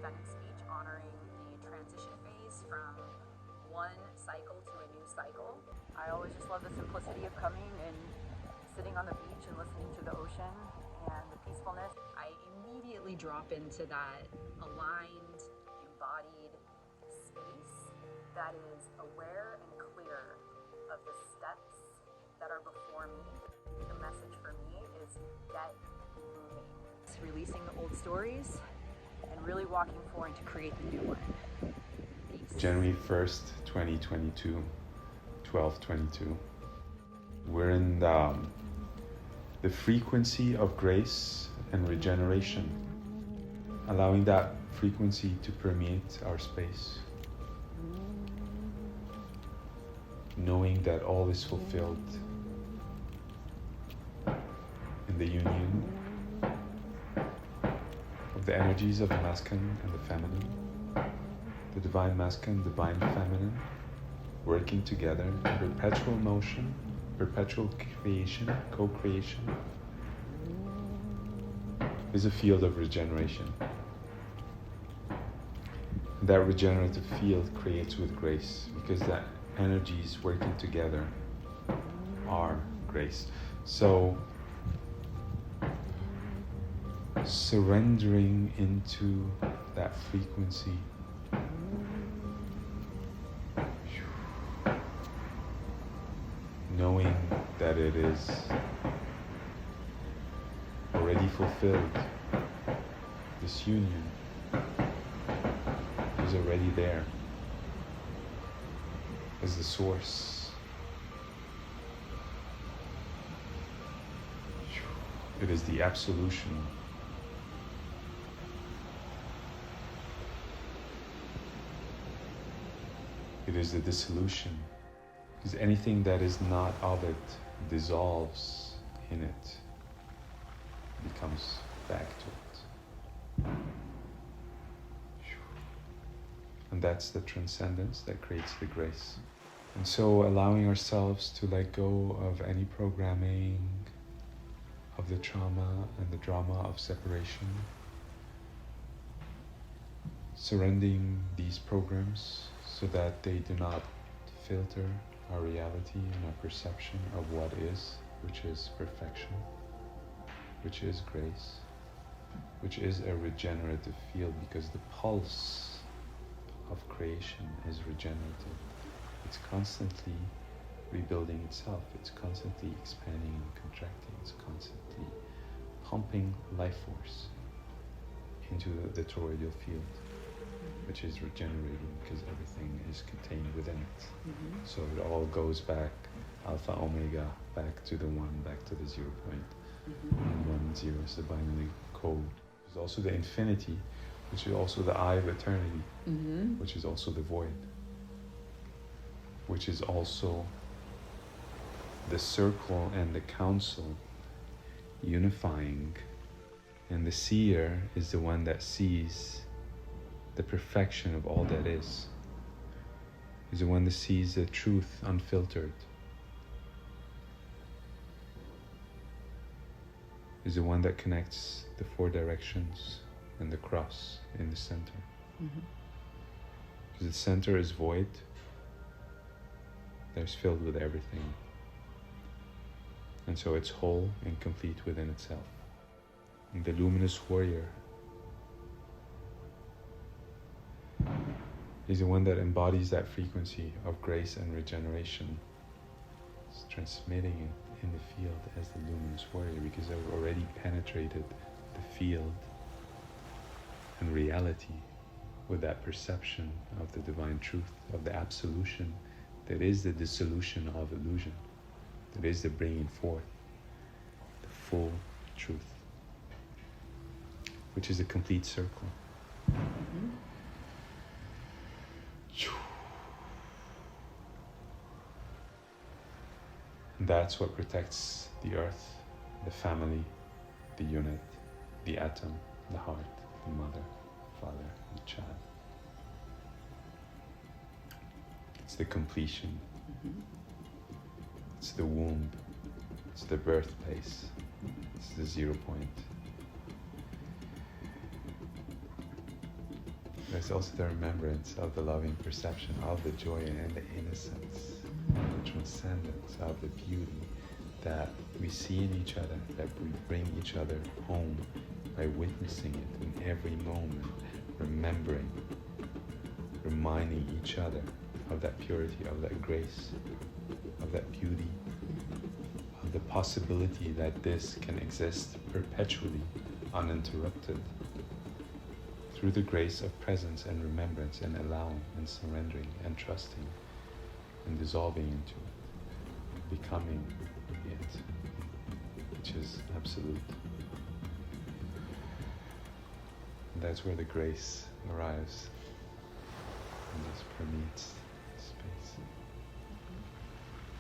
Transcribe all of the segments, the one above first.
Independence speech honoring the transition phase from one cycle to a new cycle. I always just love the simplicity of coming and sitting on the beach and listening to the ocean and the peacefulness. I immediately drop into that aligned, embodied space that is aware and clear of the steps that are before me. The message for me is get moving. It's releasing the old stories and really walking forward to create the new one. Peace. January 1st, 2022, 12:22. We're in the frequency of grace and regeneration, allowing that frequency to permeate our space, knowing that all is fulfilled in the union of the energies of the masculine and the feminine, the divine masculine, divine feminine, working together in perpetual motion, perpetual creation, co-creation, is a field of regeneration. That regenerative field creates with grace, because that energies working together are grace. So surrendering into that frequency, knowing that it is already fulfilled, this union is already there as the source. It is the absolution. It is the dissolution. Because anything that is not of it dissolves in it, becomes back to it. And that's the transcendence that creates the grace. And so allowing ourselves to let go of any programming of the trauma and the drama of separation, surrendering these programs so that they do not filter our reality and our perception of what is, which is perfection, which is grace, which is a regenerative field, because the pulse of creation is regenerative. It's constantly rebuilding itself. It's constantly expanding and contracting. It's constantly pumping life force into the toroidal field, which is regenerating because everything is contained within it. Mm-hmm. So it all goes back, alpha, omega, back to the one, back to the 0 point. Mm-hmm. And 1 and 0 is the binary code. There's also the infinity, which is also the eye of eternity, mm-hmm. which is also the void, which is also the circle and the council unifying. And the seer is the one that sees the perfection of all that is the one that sees the truth unfiltered, is the one that connects the 4 directions and the cross in the center. Mm-hmm. Because the center is void, there's filled with everything. And so it's whole and complete within itself. And the luminous warrior is the one that embodies that frequency of grace and regeneration. It's transmitting it in the field as the luminous warrior, because they've already penetrated the field and reality with that perception of the divine truth, of the absolution that is the dissolution of illusion, that is the bringing forth the full truth, which is a complete circle. Mm-hmm. And that's what protects the earth, the family, the unit, the atom, the heart, the mother, father, the child. It's the completion. Mm-hmm. It's the womb. It's the birthplace. It's the 0 point. There's also the remembrance of the loving perception of the joy and the innocence, the transcendence of the beauty that we see in each other, that we bring each other home by witnessing it in every moment, remembering, reminding each other of that purity, of that grace, of that beauty, of the possibility that this can exist perpetually, uninterrupted, through the grace of presence and remembrance and allowing and surrendering and trusting and dissolving into it, becoming it, which is absolute. And that's where the grace arrives and just permeates space.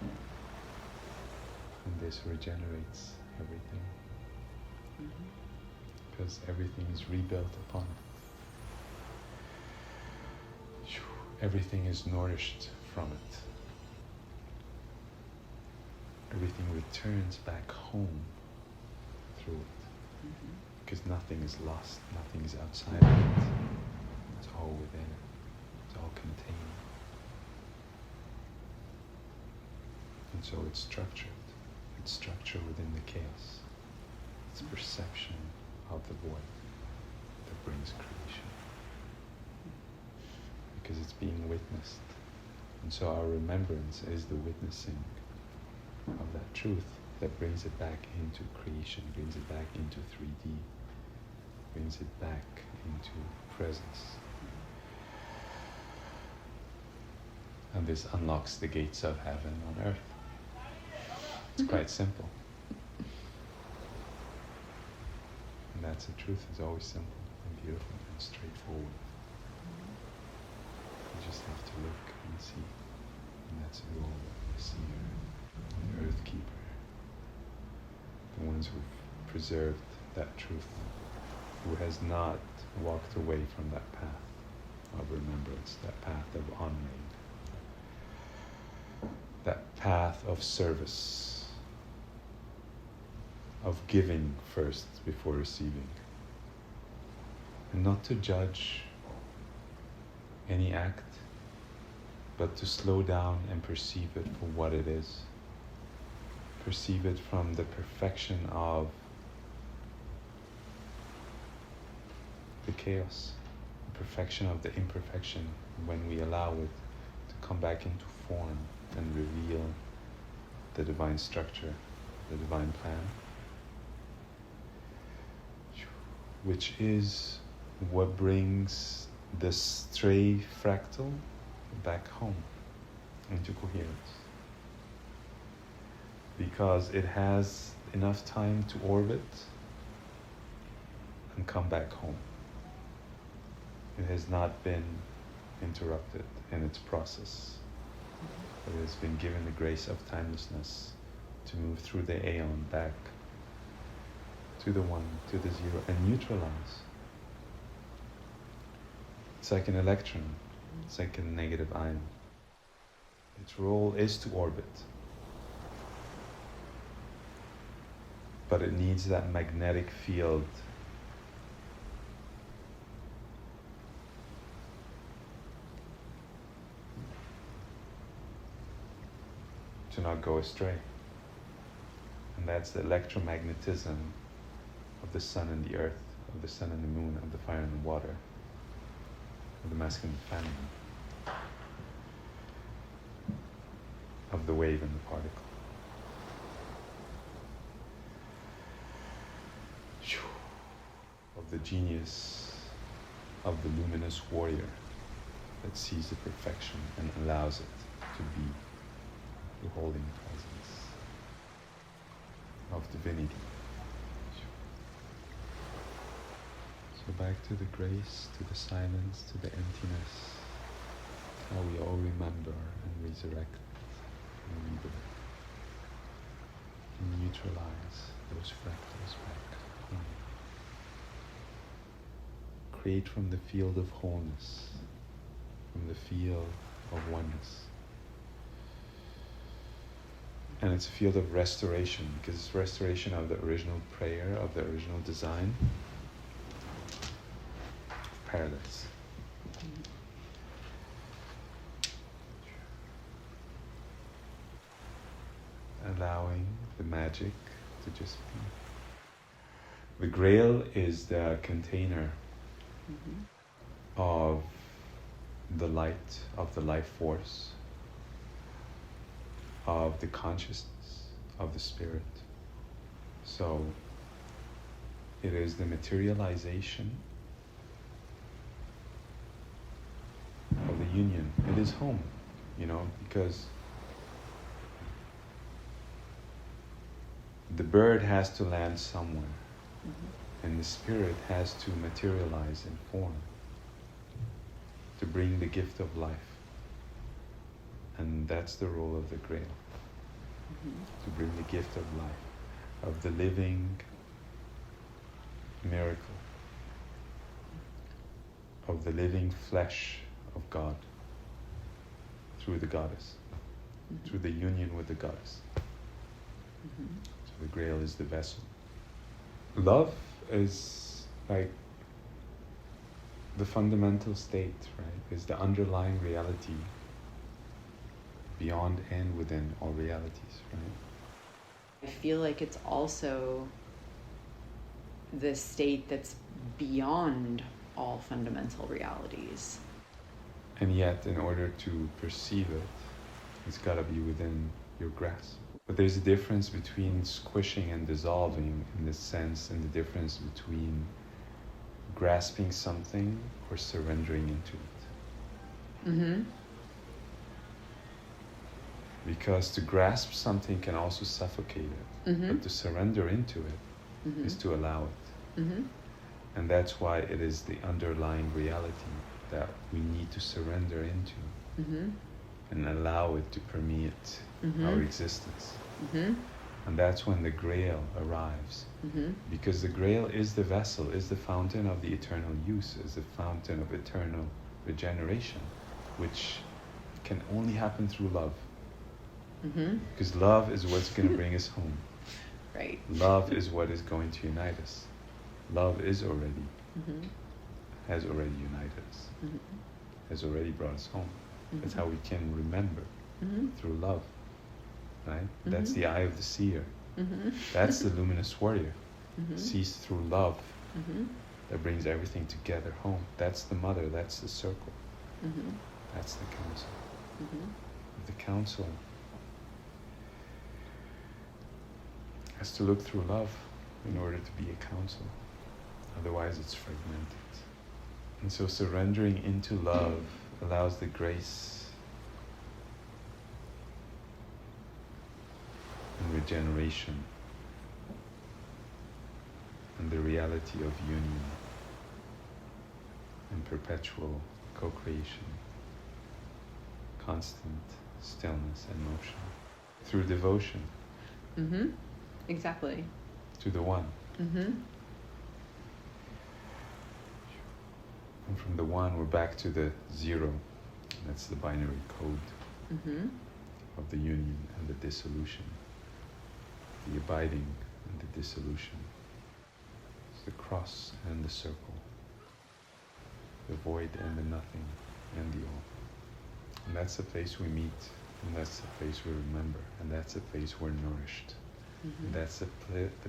And this regenerates everything, because everything is rebuilt upon it. Everything is nourished from it. Everything returns back home through it. Because nothing is lost, nothing is outside of it. It's all within it. It's all contained. And so it's structured. It's structured within the chaos. It's perception of the void that brings creation. Because it's being witnessed. And so our remembrance is the witnessing of that truth that brings it back into creation, brings it back into 3D, brings it back into presence. And this unlocks the gates of heaven on earth. It's quite simple. And that's the truth. It's always simple and beautiful and straightforward. You just have to look and see. And that's the role of the seer, the earth keeper, the ones who've preserved that truth, who has not walked away from that path of remembrance, that path of honoring, that path of service, of giving first before receiving, and not to judge any act, but to slow down and perceive it for what it is. Perceive it from the perfection of the chaos, the perfection of the imperfection, when we allow it to come back into form and reveal the divine structure, the divine plan, which is what brings the stray fractal back home into coherence, because it has enough time to orbit and come back home. It has not been interrupted in its process. It has been given the grace of timelessness to move through the aeon back to the one, to the zero, and neutralize. It's like an electron. It's like a negative ion. Its role is to orbit. But it needs that magnetic field to not go astray. And that's the electromagnetism of the sun and the earth, of the sun and the moon, of the fire and the water, of the masculine and feminine, of the wave and the particle. Of the genius of the luminous warrior that sees the perfection and allows it to be the holding presence of divinity. So back to the grace, to the silence, to the emptiness, how we all remember and resurrect and rebirth and neutralize those fractals back home. Create from the field of wholeness, from the field of oneness. And it's a field of restoration, because it's restoration of the original prayer, of the original design, of paradise. Allowing the magic to just be. The Grail is the container of the light, of the life force, of the consciousness, of the spirit. So it is the materialization of the union. It is home, because the bird has to land somewhere, and the spirit has to materialize in form to bring the gift of life. And that's the role of the Grail, to bring the gift of life, of the living miracle, of the living flesh of God through the goddess, through the union with the goddess. So the Grail is the vessel. Love is like the fundamental state, right? Is the underlying reality beyond and within all realities, right? I feel like it's also the state that's beyond all fundamental realities. And yet, in order to perceive it, it's got to be within your grasp. But there's a difference between squishing and dissolving in this sense, and the difference between grasping something or surrendering into it. Because to grasp something can also suffocate it, but to surrender into it is to allow it. And that's why it is the underlying reality that we need to surrender into and allow it to permeate our existence. And that's when the Grail arrives. Because the Grail is the vessel, is the fountain of the eternal use, is the fountain of eternal regeneration, which can only happen through love. Because love is what's going to bring us home. Right. Love is what is going to unite us. Love is already, has already united us, has already brought us home. That's how we can remember, through love, right? That's the eye of the seer. That's the luminous warrior. Sees through love that brings everything together home. That's the mother, that's the circle. That's the council. The council has to look through love in order to be a council. Otherwise it's fragmented. And so surrendering into love allows the grace and regeneration and the reality of union and perpetual co-creation, constant stillness and motion through devotion. Exactly. To the one. And from the one, we're back to the zero. That's the binary code of the union and the dissolution. The abiding and the dissolution. It's the cross and the circle. The void and the nothing and the all. And that's the place we meet. And that's the place we remember. And that's the place we're nourished. And that's the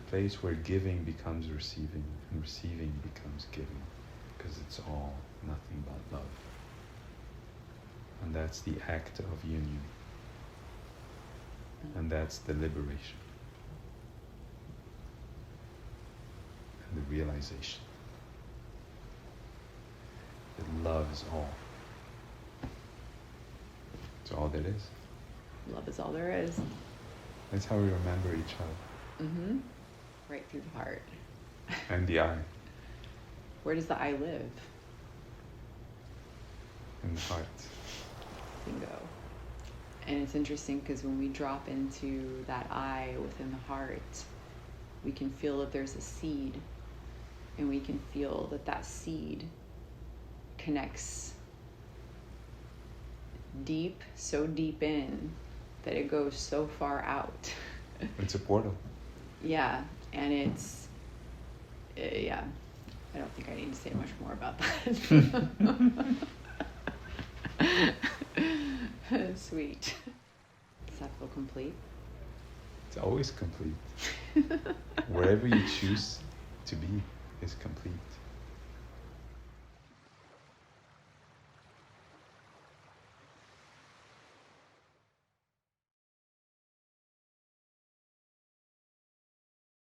place where giving becomes receiving. And receiving becomes giving. Because it's all nothing but love. And that's the act of union. And that's the liberation. And the realization that love is all. It's all there is. Love is all there is. That's how we remember each other. Right through the heart. And the eye. Where does the eye live? In the heart. Bingo. And it's interesting because when we drop into that eye within the heart, we can feel that there's a seed, and we can feel that that seed connects deep, so deep in that it goes so far out. It's a portal. Yeah, and it's, yeah. I don't think I need to say much more about that. Sweet. Does that feel complete? It's always complete. Wherever you choose to be is complete.